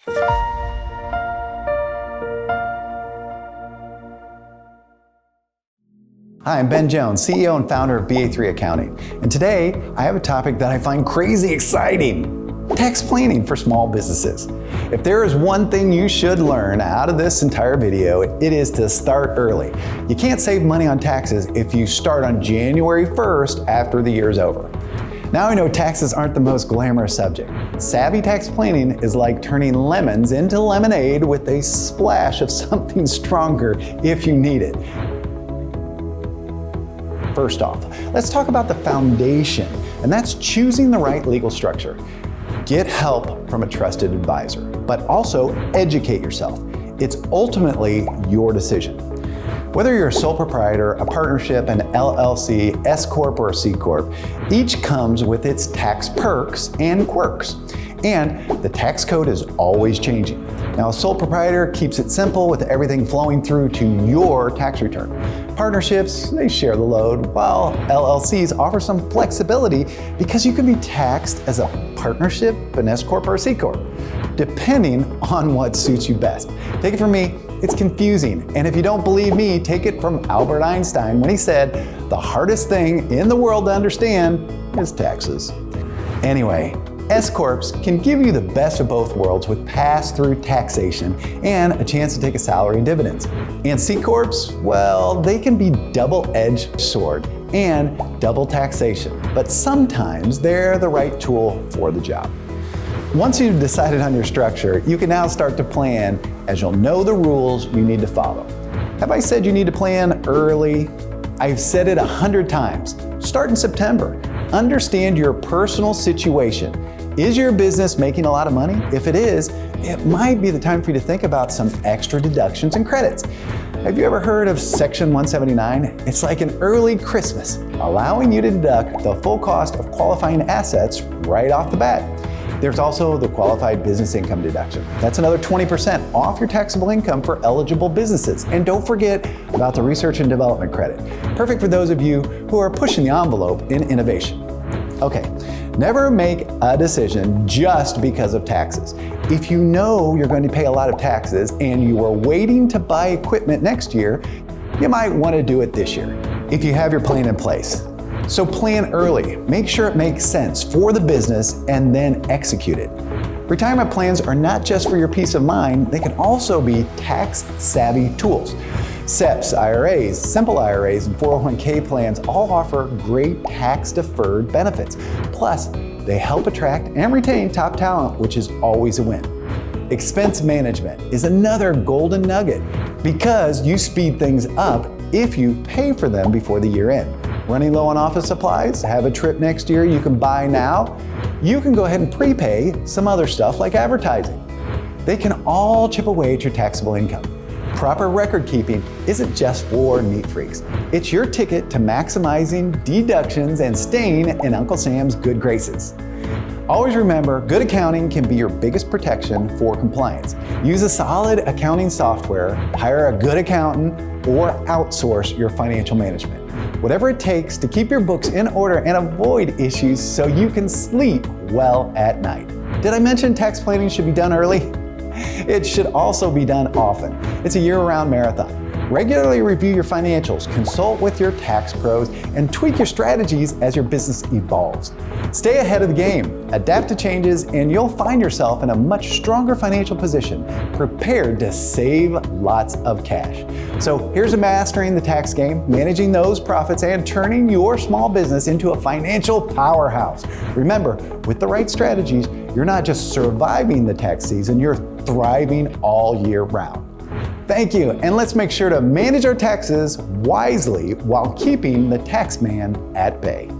Hi, I'm Ben Jones, CEO and founder of BA3 Accounting. And today, I have a topic that I find crazy exciting: tax planning for small businesses. If there is one thing you should learn out of this entire video, it is to start early. You can't save money on taxes if you start on January 1st after the year is over. Now I know taxes aren't the most glamorous subject. Savvy tax planning is like turning lemons into lemonade with a splash of something stronger if you need it. First off, let's talk about the foundation, and that's choosing the right legal structure. Get help from a trusted advisor, but also educate yourself. It's ultimately your decision. Whether you're a sole proprietor, a partnership, an LLC, S Corp, or a C Corp, each comes with its tax perks and quirks. And the tax code is always changing. Now, a sole proprietor keeps it simple with everything flowing through to your tax return. Partnerships, they share the load, while LLCs offer some flexibility because you can be taxed as a partnership, an S Corp, or a C Corp, depending on what suits you best. Take it from me, it's confusing. And if you don't believe me, take it from Albert Einstein when he said, the hardest thing in the world to understand is taxes. Anyway, S Corps can give you the best of both worlds with pass-through taxation and a chance to take a salary and dividends. And C Corps, well, they can be double-edged sword and double taxation, but sometimes they're the right tool for the job. Once you've decided on your structure, you can now start to plan, as you'll know the rules you need to follow. Have I said you need to plan early? I've said it 100 times. Start in September. Understand your personal situation. Is your business making a lot of money? If it is, it might be the time for you to think about some extra deductions and credits. Have you ever heard of Section 179? It's like an early Christmas, allowing you to deduct the full cost of qualifying assets right off the bat. There's also the qualified business income deduction. That's another 20% off your taxable income for eligible businesses. And don't forget about the research and development credit. Perfect for those of you who are pushing the envelope in innovation. Okay, never make a decision just because of taxes. If you know you're going to pay a lot of taxes and you are waiting to buy equipment next year, you might want to do it this year if you have your plan in place. So plan early, make sure it makes sense for the business, and then execute it. Retirement plans are not just for your peace of mind, they can also be tax-savvy tools. SEPs, IRAs, simple IRAs, and 401k plans all offer great tax-deferred benefits. Plus, they help attract and retain top talent, which is always a win. Expense management is another golden nugget because you speed things up if you pay for them before the year end. Running low on office supplies, have a trip next year you can buy now. You can go ahead and prepay some other stuff like advertising. They can all chip away at your taxable income. Proper record keeping isn't just for neat freaks. It's your ticket to maximizing deductions and staying in Uncle Sam's good graces. Always remember, good accounting can be your biggest protection for compliance. Use a solid accounting software, hire a good accountant, or outsource your financial management. Whatever it takes to keep your books in order and avoid issues so you can sleep well at night. Did I mention tax planning should be done early? It should also be done often. It's a year-round marathon. Regularly review your financials, consult with your tax pros, and tweak your strategies as your business evolves. Stay ahead of the game, adapt to changes, and you'll find yourself in a much stronger financial position, prepared to save lots of cash. So here's to mastering the tax game, managing those profits, and turning your small business into a financial powerhouse. Remember, with the right strategies, you're not just surviving the tax season, you're thriving all year round. Thank you, and let's make sure to manage our taxes wisely while keeping the tax man at bay.